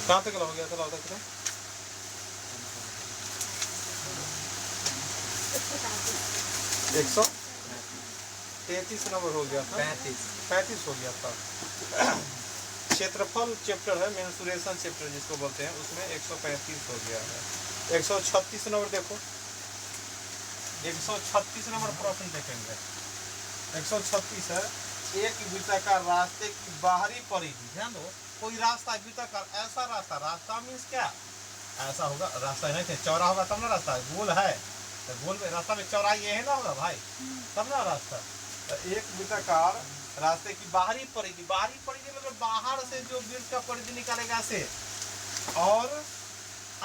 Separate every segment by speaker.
Speaker 1: कहाँ तक हो गया था लाओ तक? 133 नंबर हो गया था, 35 हो गया था। क्षेत्रफल चैप्टर है, मेंसुरेशन चैप्टर जिसको बोलते हैं, उसमें 135 हो गया है। 136 नंबर देखो, 136 नंबर प्रश्न देखेंगे। 136 है, एक वृत्ताकार रास्ते की बाहरी परिधि, ध्यान दो, कोई रास्ता वृत्ताकार, ऐसा रास्ता मीन्स क्या, ऐसा होगा रास्ता नहीं थे, चौड़ा होगा तब ना रास्ता, गोल है तो गोल में रास्ता में चौड़ाई ये है ना होगा भाई, तब ना रास्ता। तो एक वृत्ताकार रास्ते की बाहरी परिधि मतलब बाहर से जो वृत्त का परिधि निकालेगा से, और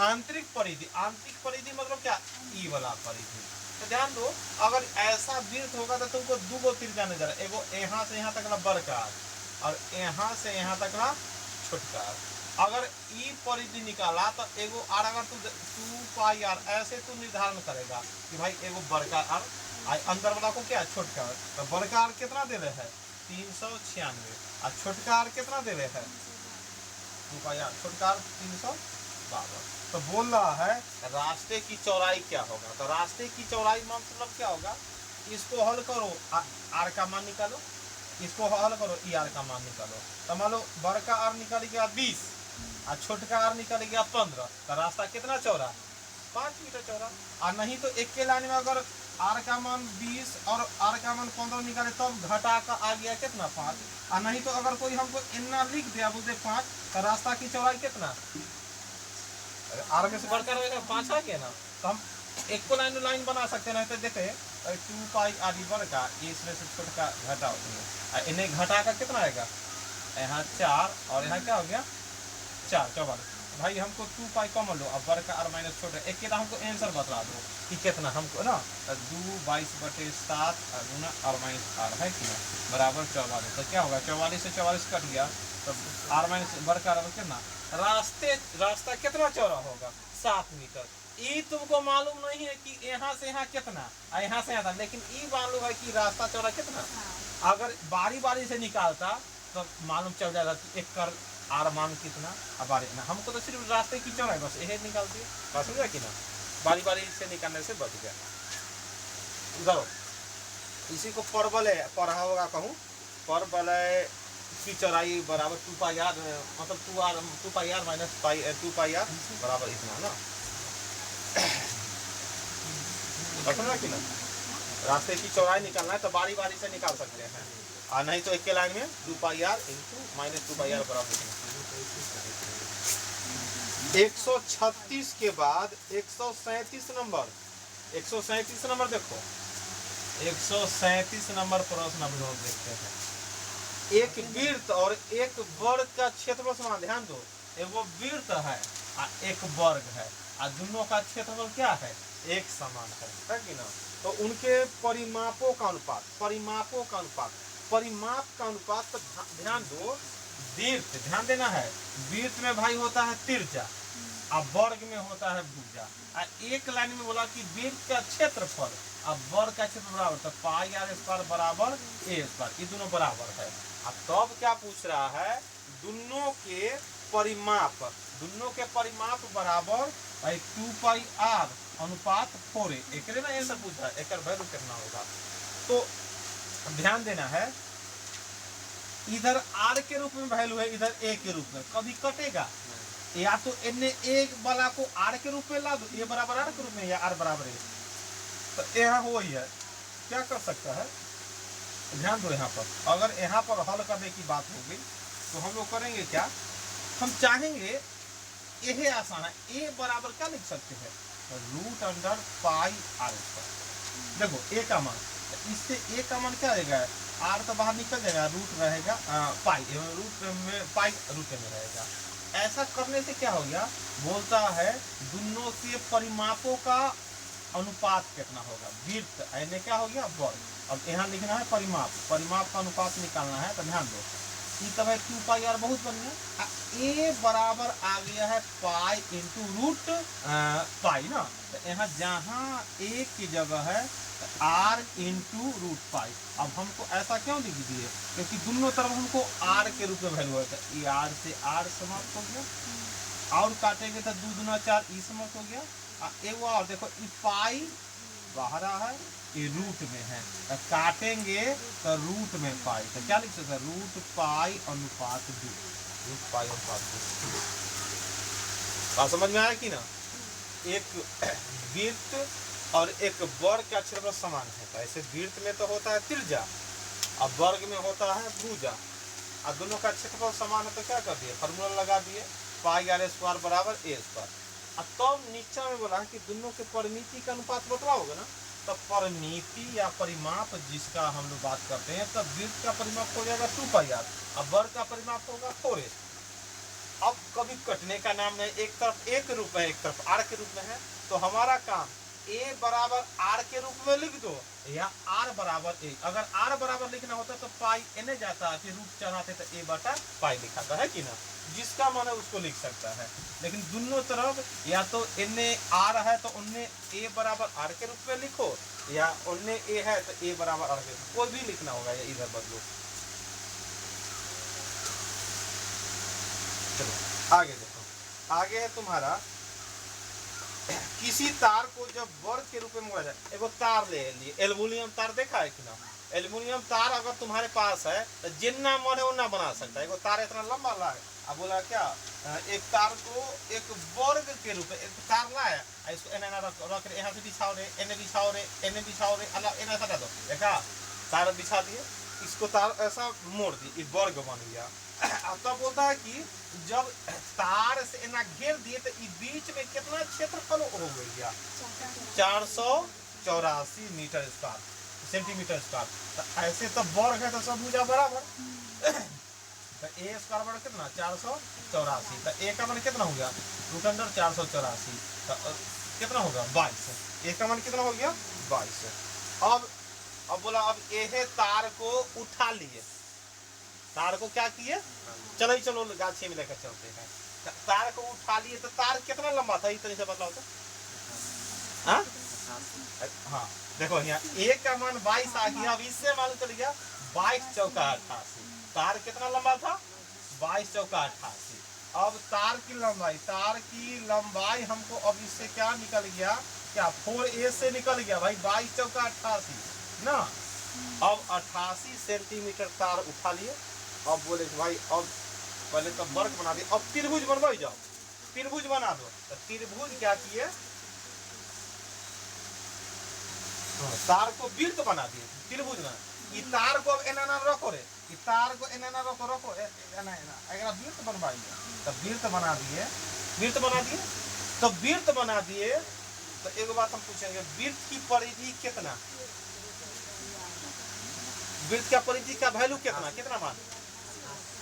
Speaker 1: आंतरिक परिधि मतलब क्या, ई वाला परिधि। तो ध्यान दो, अगर ऐसा वृत्त होगा तो तुमको दो गो त्रिज्या नजर, एगो यहाँ से यहाँ तक बड़का और यहाँ से यहाँ तक छोटका। अगर ई परिधि निकाला तो एगो आर, अगर तू 2πr ऐसे तू निर्धारण करेगा कि भाई एगो बड़का आर, अंदर वाला को क्या छोटका, तो बड़का आर कितना दे रहे है 396 और छोटका आर कितना दे रहे है 2πr, छोटका आर 352। तो बोल रहा है रास्ते की चौड़ाई क्या होगा, तो रास्ते की चौड़ाई मतलब क्या होगा, इसको हल करो, आर का मान निकालो, इसको हल करो, ई आर का मान निकालो। तो मान लो बड़का आर निकाली गया 20 और छोटका आर निकाली गया 15, तो रास्ता कितना चौड़ा, 5 मीटर चौड़ा। और नहीं तो एक के लाइन में अगर आर का मान 20 और आर का मान 15 निकाले तब घटा का आ गया कितना 5, और नहीं तो अगर कोई हमको इतना लिख दिया बोलते 5, तो रास्ता की चौड़ाई कितना, आर में से बढ़कर रहेगा 5 आ गया ना, तो हम एक को लाइन बना सकते हैं। तो देखे 2πr बड़का, इसमें से छोटका घटा, इन्हें घटा का कितना आएगा, यहाँ 4 और यहाँ क्या हो गया 4, 44। भाई हमको 2π कॉमन लो, अब बड़का आर माइनस छोटा, एक के हमको आंसर बता दो कि कितना हमको ना, 2/22/7 गुना आर माइनस आर है कि ना बराबर 44। तो क्या होगा 44 से 44 कट गया, तो आर माइनस बड़का आर कितना, रास्ता कितना चौड़ा होगा 7 मीटर। ये तुमको मालूम नहीं है कि यहाँ से यहाँ कितना, यहाँ से यहाँ, लेकिन ये मालूम है कि रास्ता चौड़ा कितना। अगर बारी से निकालता तो मालूम चल जाएगा कि एक कर आर मान कितना, अब बारी ना, हमको तो सिर्फ रास्ते की चौड़ाई बस यही निकाल दिए, बस हो गया कि ना, बारी से निकालने से बच गया। उधर इसी को परवलय पढ़ा होगा, कहूँ परवलय की चौड़ाई बराबर 2πr, मतलब 2πr माइनस 2πr बराबर इतना ना, समझा कि ना। रास्ते की चौड़ाई निकालना है तो बारी से निकाल सकते हैं, और नहीं तो एक के लाइन में 2πr इंटू माइनस 2πr बराबर इतना। 136 के बाद 137 नंबर, 137 नंबर देखो, 137 नंबर प्रश्न हम लोग देखते हैं। एक वृत्त और एक वर्ग का क्षेत्रफल समान, ध्यान दो, एगो वृत्त है और एक वर्ग है और दोनों का क्षेत्रफल क्या है, एक समान है कि ना। तो उनके परिमापों का अनुपात, परिमाप का अनुपात, तो ध्यान दो, वृत्त ध्यान देना है, वृत्त में भाई होता है त्रिज्या और वर्ग में होता है भुजा। एक लाइन में बोला कि वृत्त का क्षेत्रफल अब वर्ग का क्षेत्र बराबर, तो πr² बराबर a², ये दोनों बराबर है। अब तब क्या पूछ रहा है, दोनों के परिमाप बराबर 2πr अनुपात 4a, एक ना आंसर पूछा है, एक वैल्यू कितना होगा। तो ध्यान देना है, इधर r के रूप में वैल्यू है, इधर a के रूप में, कभी कटेगा, या तो इन्हें एक वाला को r के रूप में ला दो, a बराबर r के रूप में, या r बराबर a, तो यहाँ हो ही है, क्या कर सकता है, ध्यान दो। यहाँ पर अगर यहाँ पर हल करने की बात होगी तो हम लोग करेंगे क्या, हम चाहेंगे यही आसान है, a बराबर क्या लिख सकते हैं, √πr²। देखो a का मान, इससे a का मान क्या रहेगा, r तो बाहर निकल जाएगा, रूट रहेगा पाई, रूट में रहेगा। ऐसा करने से क्या हो गया, बोलता है दोनों के परिमापों का अनुपात कितना होगा, वृत्त यानी क्या हो गया वर्ग। अब यहाँ लिखना है परिमाप का अनुपात निकालना है, तो ध्यान दो, ये तब है 2πr बहुत बढ़िया, a बराबर आ गया है पाई इंटू रूट पाई ना, तो यहाँ जहाँ a की जगह है r इंटू रूट पाई। अब हमको ऐसा क्यों लिख दिए, क्योंकि दोनों तरफ हमको r के रूप में वैल्यू है, तो ये r से r समाप्त हो गया, और काटेंगे तो 2 दूना 4 ई समझ हो गया। एगो और देखो ई पाई बाहर है, ये रूट में है, तो काटेंगे तो रूट में पाई, तो क्या लिख सकते हैं रूट पाई अनुपात 2, रूट पाई अनुपात 2। बात समझ में आया कि ना? एक वृत्त और एक वर्ग का क्षेत्रफल समान है, तो ऐसे वृत्त में तो होता है त्रिज्या और वर्ग में होता है भुजा, और दोनों का क्षेत्रफल समान है तो क्या कर दिए फार्मूला लगा दिए पाई आर स्क्वायर बराबर ए स्क्वायर। अब तो नीचे में बोला कि दोनों के परिमिति का अनुपात बतलाओगे ना, तो परिमिति या परिमाप जिसका हम लोग बात करते हैं, तब वृत्त का परिमाप हो जाएगा 2 पाई आर और वर्ग का परिमाप होगा 4s। अब कभी कटने का नाम नहीं, एक तरफ एक रूप है एक तरफ आर के रूप में है, तो हमारा काम ए बराबर आर के रूप में लिख दो या आर बराबर ए। अगर आर बराबर लिखना होता तो पाई एने जाता, फिर रूट चढ़ाते तो ए बटा पाई लिखाता है कि ना, जिसका मन है उसको लिख सकता है। लेकिन दोनों तरफ या तो एने आर है तो उनने ए बराबर आर के रूप में लिखो, या उनने ए है तो ए बराबर आर के, कोई भी लिखना होगा या इधर बदलो। चलो आगे देखो, आगे है तुम्हारा किसी तार को जब वर्ग के रूप में मोड़ा जाए, एगो तार ले लिए, एल्युमिनियम तार देखा है कि ना, एल्युमिनियम तार अगर तुम्हारे पास है तो जितना मन है उतना बना सकता है। एगो तार इतना लंबा लाए, अब बोला क्या एक तार को एक वर्ग के रूप में एक तार लाए, इसको एना रख रहे, यहाँ से बिछाओ रे, एने बिछाओ रे, एने बिछाओ रे, अलग एना हटा दो, देखा तार बिछा दिए, इसको तार ऐसा मोड़ दिए, वर्ग बन गया। अब तब बोलता है कि जब तार से एना घेर दिए तो इस बीच में कितना क्षेत्रफल हो गया 484 मीटर स्क्वायर सेंटीमीटर स्क्वायर। तो ऐसे तो वर्ग है तो सब भुजा बराबर, तो ए स्क्वायर बराबर कितना 484, तो ए का मान कितना हो गया रूट अंडर 484, तो कितना होगा 22, ए का मान कितना हो गया 22। अब बोला अब ये तार को उठा लिए, तार को क्या किए चलो गाछी में लेकर चलते हैं, तार को उठा लिए, तो तार कितना लंबा था इस तरह से बतलाओ तो। हाँ देखो यहाँ एक का मान 22 आ गया, अब इससे मालूम चल गया 22 चौका 88, तार कितना लंबा था 22 चौका 88। अब तार की लंबाई हमको अब इससे क्या निकल गया, क्या 4a से निकल गया भाई, 22 चौका 88 ना। अब 88 सेंटीमीटर तार उठा लिए। अब बोले भाई अब पहले तो वर्ग बना दिए, अब त्रिभुज बनवाई जाओ, त्रिभुज बना दो। तो त्रिभुज क्या किए, तार को वृत्त बना दिए, त्रिभुज ना, ये तार को अब एना रखो रे, ये तार को एना रखो एना वृत्त बनवाइए। तो वृत्त बना दिए, तो वृत्त बना दिए। तो एक बात हम पूछेंगे, वृत्त की परिधि कितना, वृत्त का परिधि का वैल्यू कितना मान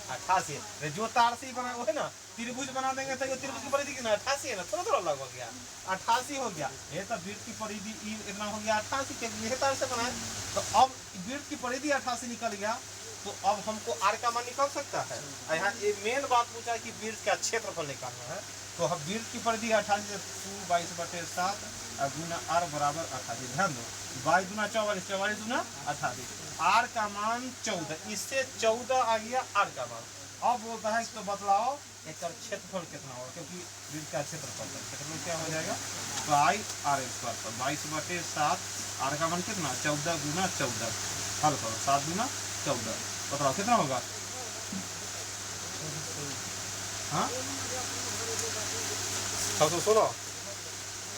Speaker 1: 88, जो तार से बना वो है ना, त्रिभुज बना देंगे तो त्रिभुज की परिधि कितना 88 है ना, थोड़ा अलग हो गया 88 हो गया। ये तो वृत्त की परिधि इतना हो गया 88 के ये तार से बना है। तो अब वृत्त की परिधि 88 निकल गया, तो अब हमको आर का मान निकल सकता है। यहाँ ये मेन बात पूछा है कि वृत्त का क्षेत्रफल निकालना है, तो हम वृत्त की परिधि 88 से 22/7 गुना आर बराबर 88। ध्यान दो 22 दूना 44, 44 दूना 88, आर का मान 14, इससे 14 आ गया आर का मान। अब बोलता है तो बतलाओ एक क्षेत्रफल कितना होगा, क्योंकि वृत्त का क्षेत्रफल क्या हो जाएगा पाई आर स्क्वायर पर 22/7, आर का मान कितना 14 गुना 14, हल करो 7 गुना 14, बतलाओ कितना होगा। हाँ तो सुनो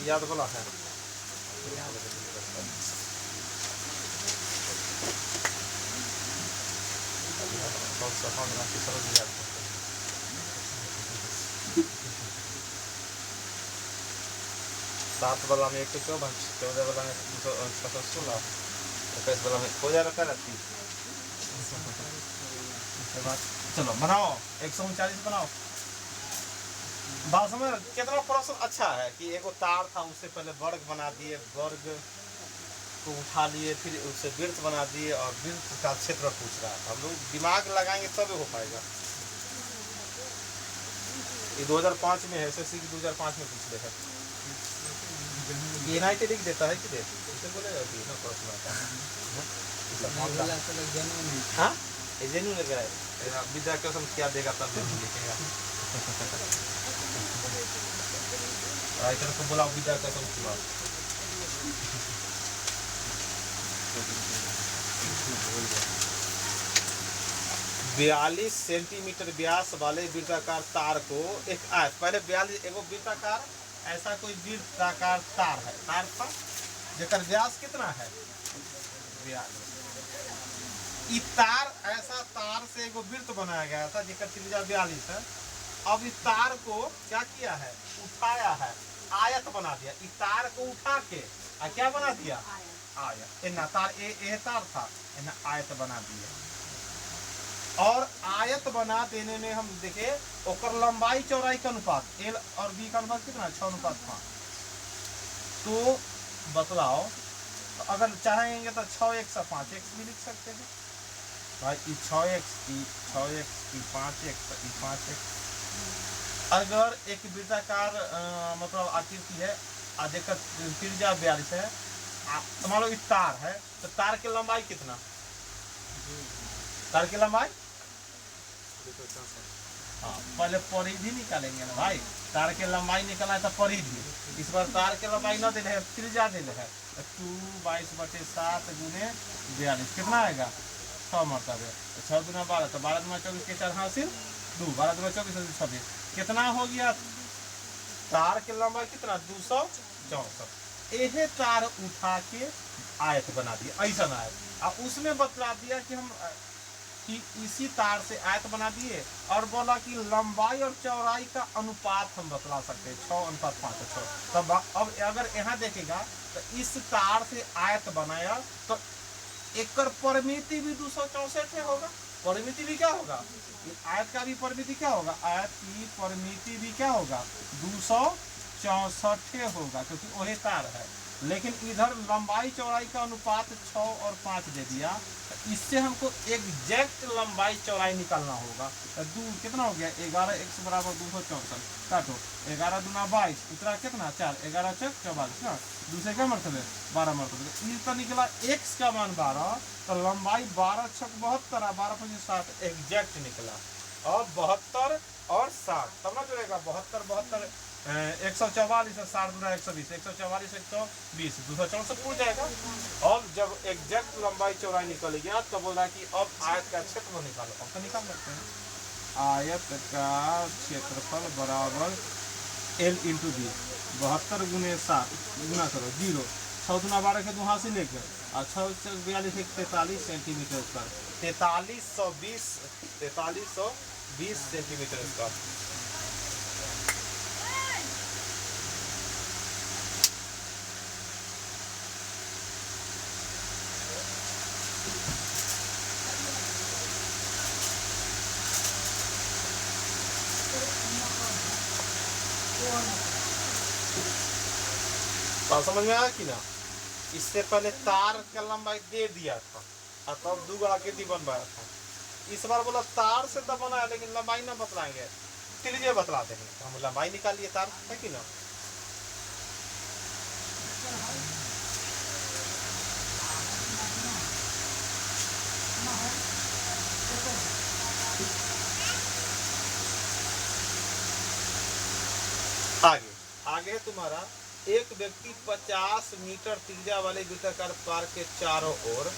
Speaker 1: याद बोला है, सात वाला में 114, 14 वाला में 216, 21 वाला में हो जाएगा 30। चलो बनाओ 139 बनाओ। बात समझ कितना प्रश्न अच्छा है कि एगो तार था, उससे पहले वर्ग बना दिए, वर्ग को उठा लिए, फिर उससे वृत्त बना दिए और वृत्त का क्षेत्र पूछ रहा था। हम लोग दिमाग लगाएंगे तब हो पाएगा। ये 2005 में है, एसएससी की 2005 में पूछ रहे हैं। ये नाइट लिख देता है कि दे इसे बोलेगा कि ना प्रश्न आता है। हाँ ये जेन्युइन लग रहा है, विद्या क्वेश्चन क्या देगा तब लिखेगा। राइटर को बोला विदा कसम खुला। 42 सेंटीमीटर व्यास वाले वृत्ताकार तार को एक आयत, पहले 42 एगो वृत्ताकार ऐसा कोई वृत्ताकार तार है, तार था जेकर व्यास कितना है 42। इस तार, ऐसा तार से एगो वृत्त बनाया गया था जेकर त्रिज्या 42 है। अब इस तार को क्या किया है, उठाया है, आयत बना दिया। इस तार को उठा के क्या बना दिया, आयत। इतना तार ए तार था, इतना आयत बना दिया। और आयत बना देने में हम देखे ओकर लंबाई चौड़ाई का अनुपात एल और बी का अनुपात कितना 6:5। तो बतलाओ, तो अगर चाहेंगे तो 6x से 5x भी लिख सकते हैं भाई। 6x की 5x 5x। अगर एक वृत्ताकार मतलब आकृति है, जेकर त्रिज्या 42 है, तो मान लो इस तार है, तो तार की लंबाई कितना, तार की लंबाई, हाँ पहले परिधि निकालेंगे ना भाई। तार के लंबाई निकालना है तो परिधि, इस बार तार के लंबाई न देने है, त्रिज्या देने है। 2/22/7 गुने 42 कितना आएगा 6 मरतबे। 6 गुना 12, तो 12 गुना 24 के 4 हासिल 2, 12 गुना 24 26 कितना हो गया। तार के लंबाई कितना 264। यह तार उठा के आयत बना दिया, ऐसा आयत। और उसमें बतला दिया कि हम कि इसी तार से आयत बना दिए, और बोला कि लंबाई और चौड़ाई का अनुपात हम बतला सकते हैं 6:5। तब अब अगर यहाँ देखेगा तो इस तार से आयत बनाया तो एक परिमिति भी 264 होगा। परिमिति भी क्या होगा, आयत का भी परिमिति क्या होगा, आयत की परिमिति भी क्या होगा 264 होगा, क्योंकि वही तार है। लेकिन इधर लंबाई चौड़ाई का अनुपात 6 और 5 दे दिया, इससे हमको एग्जैक्ट लंबाई चौड़ाई निकालना होगा। तो कितना हो गया 11x बराबर 264 काटो, 11 दूना 22, इतना कितना 4, 11 चौक 44 ना, दूसरे क्या मरतबे 12 मरतबे। इस पर निकला x का मान 12, तो लंबाई 12 छक 72, 12 5 7 एग्जैक्ट निकला। और 72 और 60 तब ना जुड़ेगा, 72 72 144 और 60 गुना 120, 144 120 264 पूछ जाएगा। अब जब एग्जैक्ट लंबाई चौड़ाई निकल गया तो बोल रहा है कि अब आयत का क्षेत्रफल निकालो। अब तो निकाल सकते हैं। आयत का क्षेत्रफल बराबर L इंटू बी, 72 गुने 7 गुना करो 0, 6 गुना 12 के 2 हासिल लेकर, और 6 42 43 सेंटीमीटर स्क्वायर, 4320 सेंटीमीटर स्क्वायर। तो समझ में आया कि ना। इससे पहले तार का लंबाई दे दिया था और तब 2 आकृति बनवाया था। इस बार बोला तार से तो बनाया, लेकिन लंबाई ना बतलाएंगे, त्रिज्या बतला देंगे। हम लंबाई निकालिए तार है कि ना। आगे आगे तुम्हारा एक व्यक्ति 50 मीटर त्रिज्या वाले वृत्ताकार पार्क के चारों ओर,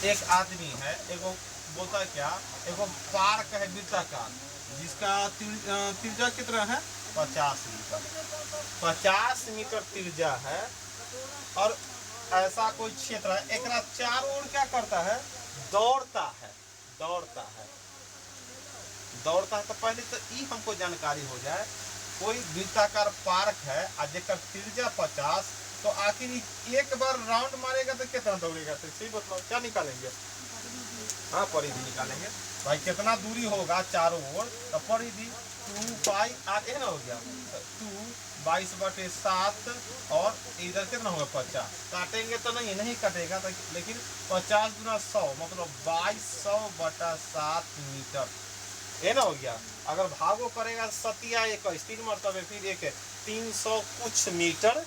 Speaker 1: एक आदमी है, एगो बोलता है क्या, एगो पार्क है वृत्ताकार जिसका त्रिज्या कितना है 50 मीटर, 50 मीटर त्रिज्या है। और ऐसा कोई क्षेत्र है, एक चारों ओर क्या करता है, दौड़ता है। तो पहले तो ये हमको जानकारी हो जाए, कोई वृत्ताकार पार्क है जेकर त्रिज्या 50, तो आखिर एक बार राउंड मारेगा तो कितना दौड़ेगा, तो सही बताओ क्या निकालेंगे। हाँ परिधि निकालेंगे भाई, कितना दूरी होगा चारों ओर, तो परिधि 2πr ना हो गया, 2/22/7 और इधर कितना होगा 50। काटेंगे तो नहीं कटेगा, तो लेकिन 50 गुना 100 मतलब 2200/7 मीटर, ये ना हो गया। अगर भागो करेगा 21 3 मरतबे, फिर एक 300 कुछ मीटर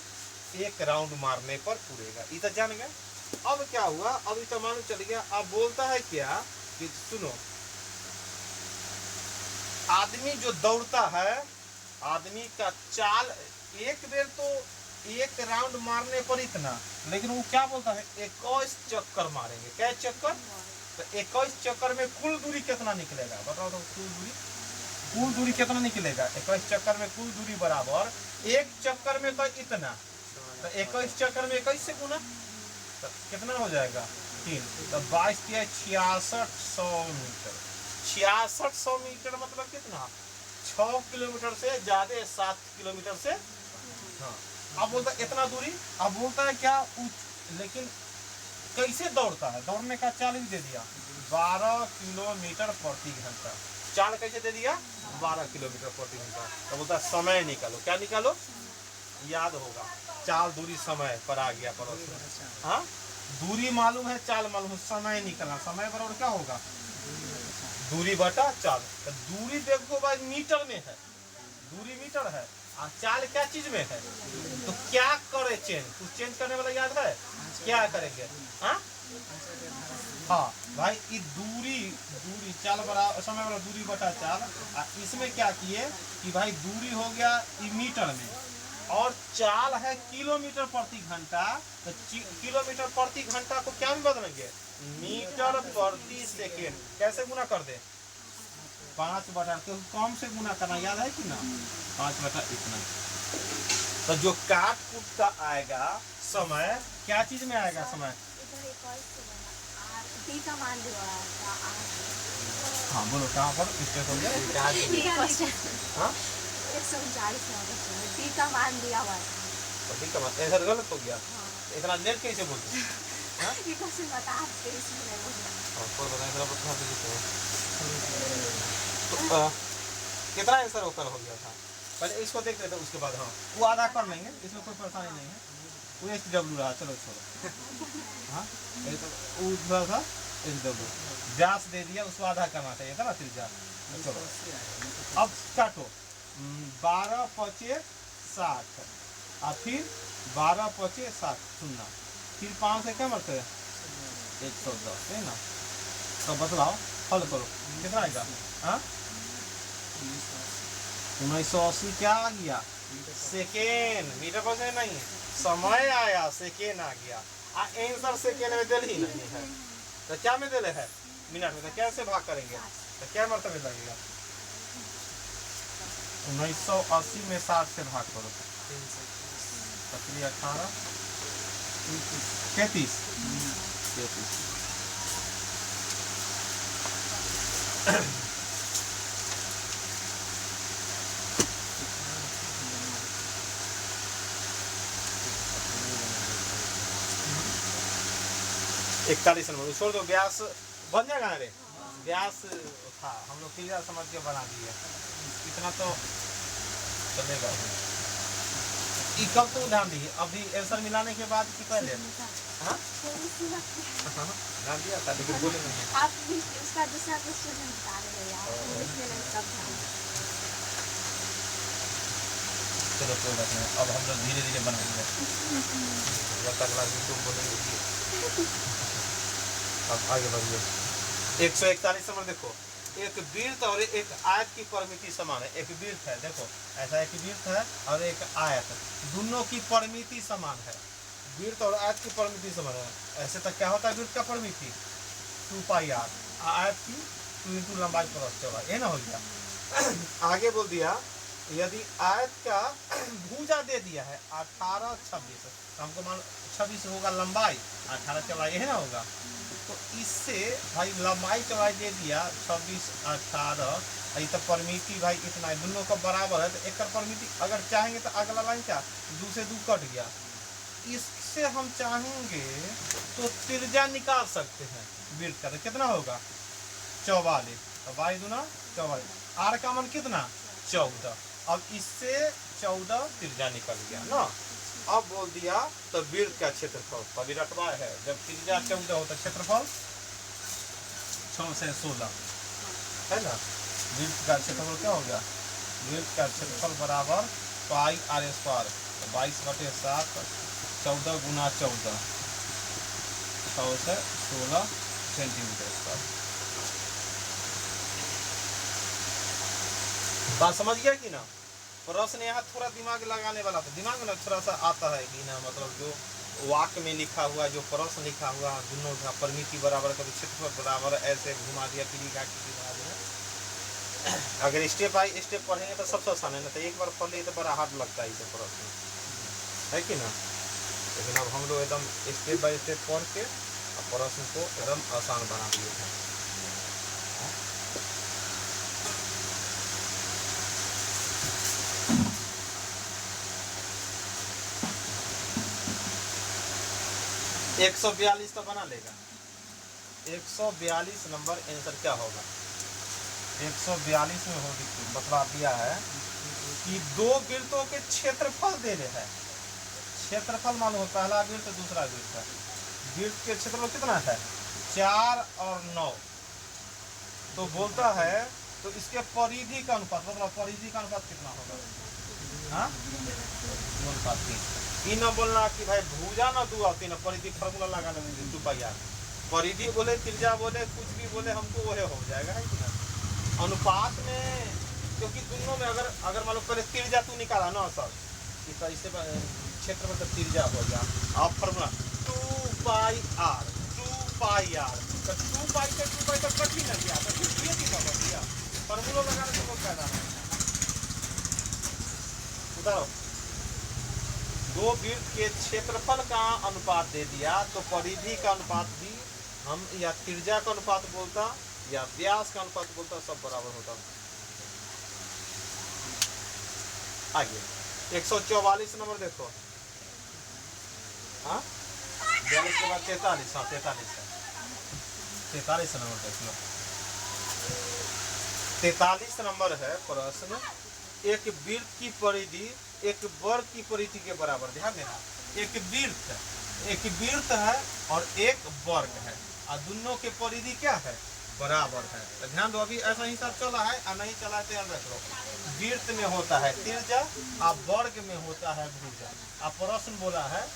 Speaker 1: एक राउंड मारने पर पूरेगा। ये तो जान गए। अब क्या हुआ, अभी तो मालूम चल गया। अब बोलता है क्या कि सुनो, आदमी जो दौड़ता है, आदमी का चाल एक बेर तो एक राउंड मारने पर इतना, लेकिन वो क्या बोलता है 21 चक्कर मारेंगे। क्या चक्कर? तो 21 चक्कर में कुल दूरी कितना निकलेगा बताओ तो। कुल दूरी कितना निकलेगा 21 चक्कर में? कुल दूरी बराबर एक चक्कर में तो इतना, तो 21 चक्कर में 21 से गुना तो कितना हो जाएगा 3, तो 22 किया 6600 मीटर। 6600 मीटर मतलब कितना? 6 किलोमीटर से ज्यादा, 7 किलोमीटर से। हाँ, अब बोलता है इतना दूरी। अब बोलता है क्या लेकिन कैसे दौड़ता है? दौड़ने का चाल भी दे दिया 12 किलोमीटर प्रति घंटा। चाल कैसे दे दिया? 12 किलोमीटर प्रति घंटा। तो बोलता है समय निकालो। क्या निकालो? याद होगा, चाल दूरी समय पर आ गया पड़ोस में। हाँ, दूरी मालूम है, चाल मालूम है, समय निकलना। समय बराबर क्या होगा? दूरी बटा चाल। तो दूरी देखो भाई मीटर में है, दूरी मीटर है, और चाल क्या चीज में है? तो क्या करे चेंज? कुछ चेंज करने वाला याद है? क्या करेंगे? हाँ हाँ भाई, ये दूरी चाल बराबर समय बराबर दूरी बटा चाल। इसमें क्या किए कि भाई दूरी हो गया मीटर में, और चाल है किलोमीटर प्रति घंटा। तो किलोमीटर प्रति घंटा को क्या में बदलेंगे? मीटर प्रति सेकेंड। कैसे गुना कर दे? 5 बटा, तो कम से गुना करना याद है कि ना? 5 बटा इतना। तो जो काट कूट का आएगा समय, क्या चीज में आएगा समय? हाँ बोलो, कहाँ पर मिस्टेक हो गया?
Speaker 2: डी का मान दिया हुआ है।
Speaker 1: तो डी का मान ऐसा गलत हो गया। इतना लेट कैसे बोलते हैं?
Speaker 2: बता इसमें
Speaker 1: कोई बता, इतना बता दीजिए। तो कितना आंसर होकर हो गया था? पहले इसको देख लेते, उसके बाद हाँ वो आधा कर लेंगे, इसमें कोई परेशानी नहीं है। वो SW रहा, चलो छोड़ो। हाँ वो थोड़ा सा SW व्यास दे दिया, उसको आधा करना चाहिए था ना त्रिज्या। चलो अब काटो। 12 × 60 और फिर 12 × 60 सुनना, फिर 5 से क्या मरते हैं? 110 है ना। तो बतलाओ, हल करो, कितना आएगा? हाँ 1980 क्या आ गया? सेकेंड। मीटर पर से नहीं, समय आया, सेकेंड आ गया। आंसर सेकेंड में दिल ही नहीं है, तो क्या में दिल है? मिनट में। तो कैसे भाग करेंगे? तो क्या मरतबे लगेगा? 1980 में 60 से भाग करो, 18 33। इकतालीस नंबर छोड़ दो, व्यास बन जाएगा ना रे। व्यास था, हम लोग क्लियर समझ के बना दिए, इतना तो चलेगा। कब तो ध्यान दीजिए, अभी आंसर मिलाने के बाद की पहले हाँ ध्यान दिया था, लेकिन बोले नहीं।
Speaker 2: आप भी उसका दूसरा क्वेश्चन बता रहे हैं यार।
Speaker 1: चलो कोई बात नहीं, अब हम लोग धीरे धीरे बनाएंगे, जब तक तुम बोलेंगे। अब आगे बढ़िए। 141 नंबर देखो, एक वृत्त और एक आयत की परिमिति समान है। एक वृत्त है, देखो ऐसा एक वृत्त है और एक आयत, दोनों की परिमिति समान है। वृत्त और आयत की परिमिति समान है। ऐसे तक क्या होता है वृत्त का परिमिति? 2πr, आयत की 2 × लंबाई + चौड़ाई, ये ना हो गया। आगे बोल दिया यदि आयत का भुजा दे दिया है 18 26, तो हमको मान 26 होगा लंबाई, 18 चौड़ाई, है ना होगा। तो इससे भाई लंबाई चौड़ाई दे दिया 26 18, ये तो परिमिति भाई इतना है, दोनों का बराबर है। तो एक परिमिति अगर चाहेंगे तो अगला लाइन क्या 2 से 2 कट गया। इससे हम चाहेंगे तो त्रिज्या निकाल सकते हैं वृत्त का। तो कितना होगा 44, तो बाई दूना 44, आर का मान कितना 14। अब इससे 14 त्रिज्या निकल गया ना। अब बोल दिया तो वृत्त का क्षेत्रफल कभी रटवा है, जब त्रिज्या 14 हो तो क्षेत्रफल 6 से 16 है ना। वृत्त का क्षेत्रफल क्या हो गया? वृत्त का क्षेत्रफल बराबर πr², तो 22/7, 14 × 14, 6 से 16 सेंटीमीटर। बात समझ गया कि ना? प्रश्न यहाँ थोड़ा दिमाग लगाने वाला था, दिमाग में थोड़ा सा आता है कि ना, मतलब जो वाक्य में लिखा हुआ, जो प्रश्न लिखा हुआ, दोनों का परिमिति बराबर, कभी क्षेत्रफल बराबर, ऐसे घुमा दिया, फिर का बना दिया। अगर स्टेप बाई स्टेप पढ़ेंगे तो सबसे आसान है ना, तो एक बार पढ़ लिए तो बड़ा हार्ड लगता है इसे प्रश्न, है कि ना। लेकिन अब हम लोग एकदम स्टेप बाई स्टेप पढ़ के प्रश्न को एकदम आसान बना दिए हैं। एक 142 तो बना लेगा। 142 नंबर आंसर क्या होगा? 142 में होगी, बतला दिया है कि दो वृत्तों के क्षेत्रफल दे रहे हैं। क्षेत्रफल मालूम हो, पहला वृत्त दूसरा वृत्त है, वृत्त के क्षेत्रफल कितना है? 4 और 9। तो बोलता है तो इसके परिधि का अनुपात, मतलब परिधि का अनुपात कितना होगा? हाँ, 2:3। न बोलना कि भाई भुजा ना 2 और 3, परिधि फॉर्मूला लगाने में 2 पाई आर, परिधि बोले, त्रिज्या बोले, कुछ भी बोले, हमको वही हो जाएगा, है कि ना। अनुपात में, क्योंकि दोनों में अगर मान लो पहले त्रिज्या तू निकाला ना सर, इससे क्षेत्रफल का त्रिज्या हो गया, आप formula 2 pi r, 2 pi r, तो 2 पाई से 2 पाई तक कट ही ना दिया, तो फिर ये कितना बन गया? फॉर्मूला लगाने से कोई फायदा नहीं। उतारो, दो वृत्त के क्षेत्रफल का अनुपात दे दिया, तो परिधि का अनुपात भी हम या त्रिज्या का अनुपात बोलता या व्यास का अनुपात बोलता, सब बराबर होता। आगे 144 नंबर देखो। हाँ, 42 के बाद 43, हाँ 43 है, 43 नंबर देख लो। 43 नंबर है प्रश्न, एक वृत्त की परिधि एक वर्ग की परिधि के बराबर। ध्यान देना, एक वृत्त है और एक वर्ग है, और दोनों के परिधि क्या है? बराबर है। तो ध्यान दो, अभी ऐसा ही सब चला है और नहीं चला है तो याद रख लो। वृत्त में होता है त्रिज्या और वर्ग में होता है भुजा। अब प्रश्न बोला है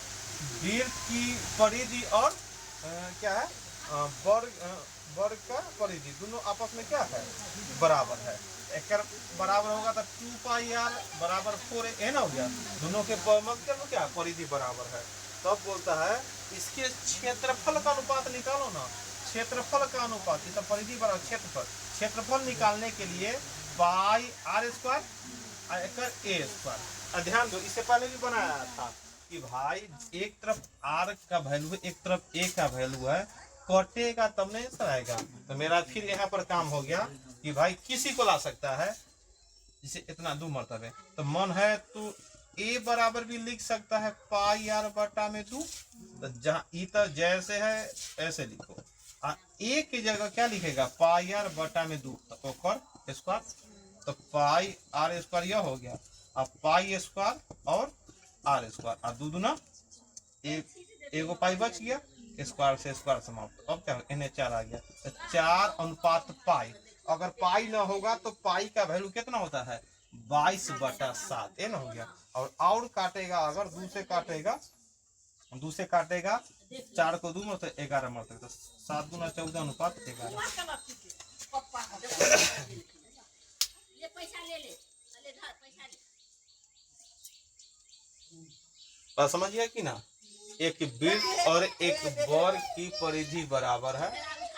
Speaker 1: वृत्त की परिधि और क्या है? वर्ग का परिधि, दोनों आपस में क्या है? बराबर है। एक बराबर होगा तो 2 पाई आर बराबर 4 है ना, हो गया। दोनों के मतलब क्या? परिधि बराबर है। तब बोलता है इसके क्षेत्रफल का अनुपात निकालो ना, क्षेत्रफल का अनुपात, ये सब परिधि बराबर क्षेत्रफल निकालने के लिए पाई आर स्क्वायर ए स्क्वायर। ध्यान दो, इससे पहले भी बनाया था कि भाई एक तरफ आर का वैल्यू है, एक तरफ ए का वैल्यू है, कटेगा तब नहीं सर आएगा। तो मेरा फिर यहाँ पर काम हो गया कि भाई किसी को ला सकता है, जिसे इतना 2 मरतबे, तो मन है तो ए बराबर भी लिख सकता है पाई आर बटा में 2। तो जहाँ ई तो जैसे है ऐसे लिखो, ए की जगह क्या लिखेगा? पाई आर बटा में 2, तो स्क्वायर, तो पाई आर स्क्वायर यह हो गया, अब पाई स्क्वायर और आर स्क्वायर, और 2 दूना एगो पाई बच गया, स्क्वायर से स्क्वायर समाप्त। अब क्या इन्हें 4 आ गया, तो 4 अनुपात पाई। अगर पाई ना होगा तो पाई का वैल्यू कितना होता है? 22/7, ये ना हो गया। और काटेगा, अगर 2 से काटेगा, 4 को 2 मरते 11 मरते, तो 7 गुना 14 अनुपात 11। समझिए कि ना, एक वृत्त और एक वर्ग की परिधि बराबर है,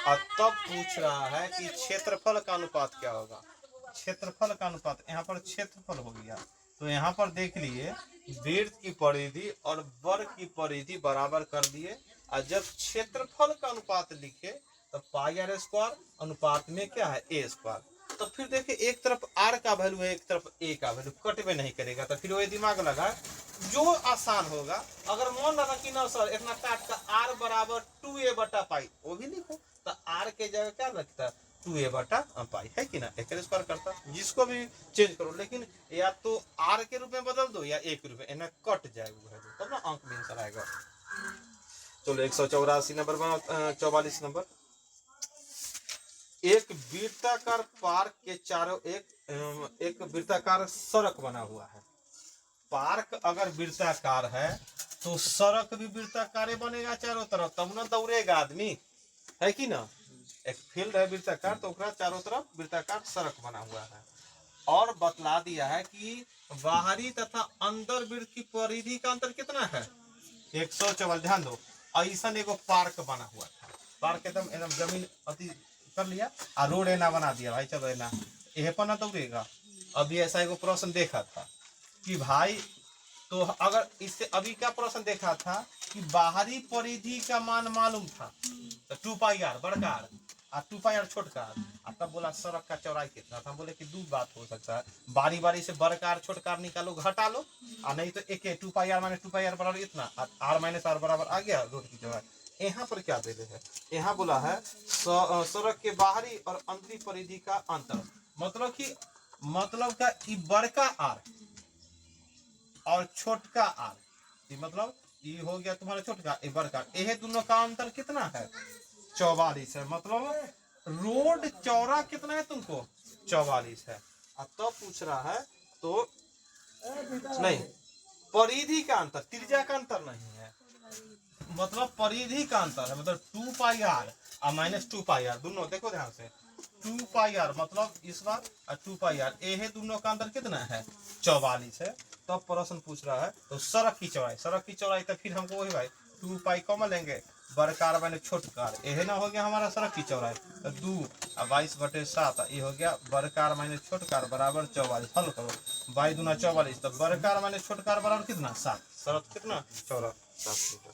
Speaker 1: और तब पूछ रहा है कि क्षेत्रफल का अनुपात क्या होगा। क्षेत्रफल का अनुपात, यहाँ पर क्षेत्रफल हो गया, तो यहाँ पर देख लिए वृत्त की परिधि और वर्ग की परिधि बराबर कर दिए, और जब क्षेत्रफल का अनुपात लिखे तो पाई आर स्क्वायर अनुपात में क्या है? ए स्क्वायर। तो फिर देखिए एक तरफ आर का वैल्यू है, एक तरफ ए का वैल्यू, कट में नहीं करेगा, तो फिर वही दिमाग लगा जो आसान होगा। अगर मन लगा कि ना सर इतना काट का आर बराबर 2a बटा पाई, वो भी लिखो, तो आर के जगह क्या लगता है? 2a बटा पाई, है कि ना, एक स्क्वायर करता, जिसको भी चेंज करो, लेकिन या तो आर के रूप में बदल दो या ए के रूप में, कट जाएगा तब ना अंक में आंसर आएगा। चलो 184 नंबर, 44 नंबर, एक वृत्ताकार पार्क के चारों एक वृत्ताकार सड़क बना हुआ है। पार्क अगर वृत्ताकार है तो सड़क भी वृत्ताकार बनेगा चारों तरफ, तब ना दौड़ेगा आदमी, है कि ना। एक फील्ड है वृत्ताकार, तो चारों तरफ वृत्ताकार सड़क बना हुआ है, और बतला दिया है कि बाहरी तथा अंदर वृत्त की परिधि का अंतर कितना है 144। ध्यान दो, ऐसा एगो पार्क बना हुआ था, पार्क एकदम एकदम जमीन अति कर लिया और रोड एना बना दिया भाई, चलो एना यह पर ना दौड़ेगा। अभी ऐसा एगो प्रश्न देखा था कि भाई, तो अगर इससे अभी क्या प्रश्न देखा था कि बाहरी परिधि का मान मालूम था तो 2πr बड़का और 2πr छोटका, तब बोला सड़क का चौड़ाई कितना था, हम बोले कि दो बात हो सकता है, बारी बारी से बड़का छोटका निकालो घटा लो, और नहीं तो एक 2πr माइनस 2πr बराबर इतना, r माइनस r बराबर आ गया रोड की चौड़ाई। यहाँ पर क्या दे है, यहाँ बोला है सड़क के बाहरी और अंदरी परिधि का अंतर, मतलब का बड़का आर और छोटका आर, मतलब ये हो गया तुम्हारा छोटका ये बड़का, ये दोनों का अंतर कितना है 44 है। मतलब रोड चौड़ा कितना है तुमको 44 है। अब तो पूछ रहा है तो नहीं, परिधि का अंतर, त्रिज्या का अंतर नहीं है, मतलब परिधि का अंतर है, मतलब 2πr और माइनस 2πr दोनों, देखो ध्यान से 2πr मतलब इस बार और 2πr, ये दोनों का अंतर कितना है 44 है। तब तो प्रश्न पूछ रहा है तो सड़क की चौड़ाई तो फिर हमको वही भाई 2π कॉमन लेंगे, बड़कार माइनस छोटकार, यही ना हो गया हमारा सड़क की चौड़ाई, तो 2 और 22/7 ये हो गया बड़कार माइनस छोटकार बराबर 44। हल करो, 22 दूना 44, तो बड़कार माइनस छोटकार बराबर कितना 7, सड़क कितना चौड़ा 7 मीटर।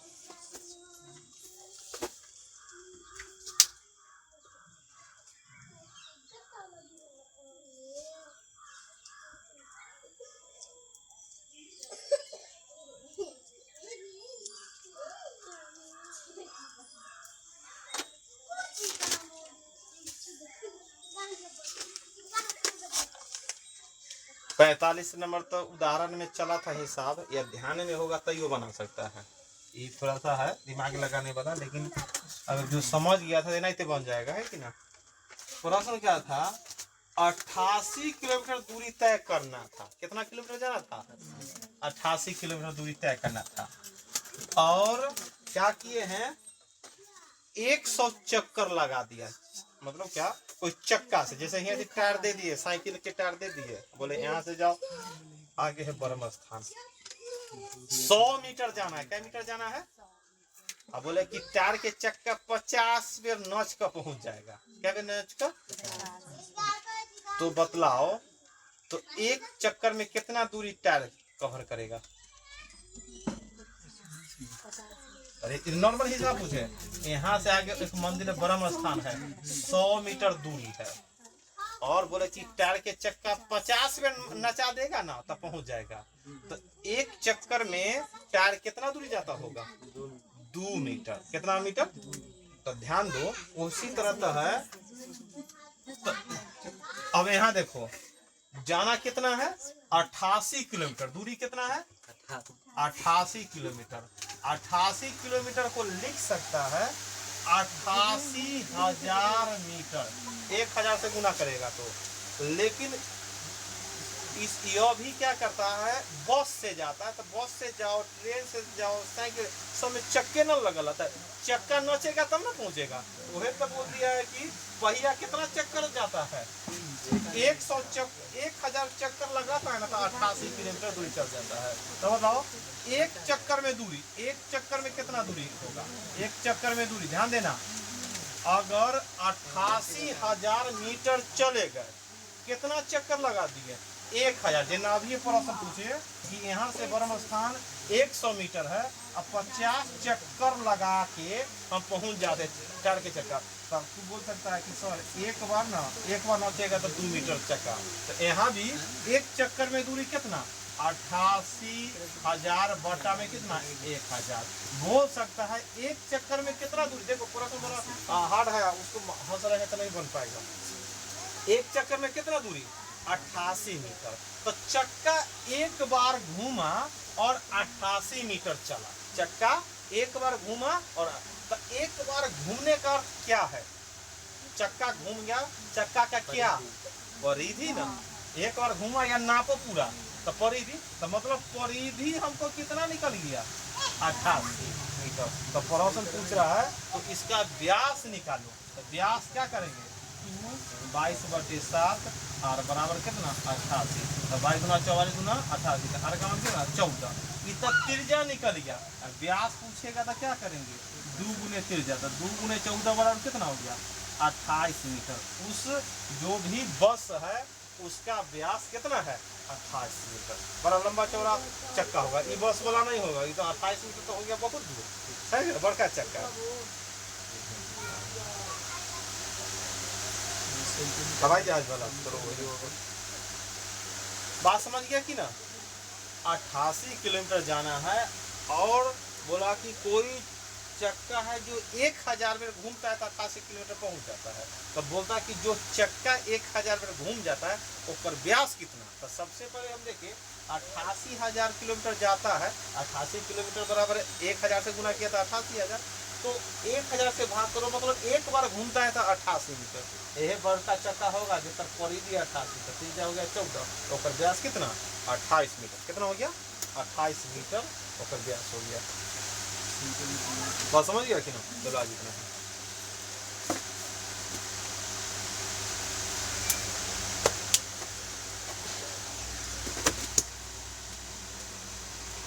Speaker 1: पैंतालीस नंबर तो उदाहरण में चला था हिसाब, या ध्यान में होगा तो यो बना सकता है, ये थोड़ा सा है दिमाग लगाने वाला, लेकिन अगर जो समझ गया था नहीं तो बन जाएगा, है कि ना। प्रश्न क्या था, 88 किलोमीटर दूरी तय करना था, कितना किलोमीटर जाना था 88 किलोमीटर दूरी तय करना था, और क्या किए हैं 100 चक्कर लगा दिया, मतलब क्या कोई चक्का से, जैसे यहाँ से टायर दे दिए, साइकिल के टायर दे दिए, बोले यहाँ से जाओ आगे है ब्रह्म स्थान, 100 मीटर जाना है, क्या मीटर जाना है, अब बोले कि टायर के चक्का 50 बेर नच का पहुंच जाएगा, क्या बेर नच का, तो बतलाओ तो एक चक्कर में कितना दूरी टायर कवर करेगा। अरे नॉर्मल हिसाब पूछे, यहाँ से आगे एक मंदिर ब्रह्म स्थान है 100 मीटर दूरी है, और बोले कि टायर के चक्का 50 में नचा देगा ना तब पहुंच जाएगा, तो एक चक्कर में टायर कितना दूरी जाता होगा 2 मीटर, कितना मीटर, तो ध्यान दो उसी तरह तो है। तो अब यहाँ देखो जाना कितना है 88 किलोमीटर, दूरी कितना है 88 किलोमीटर, 88 किलोमीटर को लिख सकता है 88,000 मीटर, 1000 से गुना करेगा तो, लेकिन इस यह भी क्या करता है बस से जाता है, तो बस से जाओ, ट्रेन से जाओ, साइकिल सब में चक्के न लगल है, चक्का नचेगा तब ना पहुंचेगा, वही तो बोल दिया है कि पहिया कितना चक्कर जाता है 1000 चक्कर लगाता है ना, तो 88 किलोमीटर दूरी चल जाता है। तो बताओ एक चक्कर में दूरी, एक चक्कर में कितना दूरी होगा, एक चक्कर में दूरी ध्यान देना, अगर 88,000 मीटर चले गए कितना चक्कर लगा दिए 1000, जितना अभी प्रश्न पूछे कि यहाँ से ब्रह्म स्थान 100 मीटर है, अब 50 चक्कर लगा के हम पहुंच जाते टायर के चक्कर, तब तू बोल सकता है कि सर एक बार नचेगा तो 2 मीटर चक्का, तो यहाँ भी एक चक्कर में दूरी कितना 88,000 बटा में कितना 1000, बोल सकता है एक चक्कर में कितना दूरी, देखो प्रश्न बड़ा हार्ड है, उसको हंस रहे हैं तो नहीं बन पाएगा, एक चक्कर में कितना दूरी 88 मीटर, तो चक्का एक बार घूमा और 88 मीटर चला, चक्का एक बार घूमा, और तो एक बार घूमने का अर्थ क्या है, चक्का घूम गया, चक्का का क्या परिधि ना, एक बार घूमा या नापो पूरा तो परिधि, तो मतलब परिधि हमको कितना निकल गया 88 मीटर। तो प्रश्न पूछ रहा है तो इसका व्यास निकालो, तो व्यास क्या करेंगे 22/7 और बराबर कितना 88। तो 22 गुना 44 गुना 88 का आर का मान कितना 14। इतना त्रिज्या निकल गया। व्यास पूछेगा तो क्या करेंगे 2 गुने त्रिज्या, तो 2 गुने 14 बराबर कितना हो गया 28 मीटर। उस जो भी बस है उसका व्यास कितना है 28 मीटर। बड़ा लंबा चौड़ा चक्का होगा, ये बस वाला नहीं होगा, ये तो 28 मीटर तो हो गया बहुत दूर, है ना, बड़का चक्का। हवाई जहाज वाला चलो वही होगा। बात समझ गया कि ना। 88 किलोमीटर जाना है और बोला कि कोई चक्का है जो 1000 में घूमता है तो 88 किलोमीटर पहुंच जाता है। तो बोलता है कि जो चक्का 1000 में घूम जाता है ऊपर व्यास कितना। तो सबसे पहले हम देखें 88,000 किलोमीटर जाता है, 88 किलोमीटर बराबर 1000 से गुना किया था 88,000, तो 1000 से भाग करो, मतलब एक बार घूमता है तो 88 मीटर। यह बड़का चक्का होगा जिस पर परिधि 88, तो त्रिज्या हो गया 14, तो ऊपर व्यास कितना 28 मीटर। कितना हो गया 28 मीटर ऊपर व्यास हो गया। बात समझ गया कि ना। चलो आज इतना है।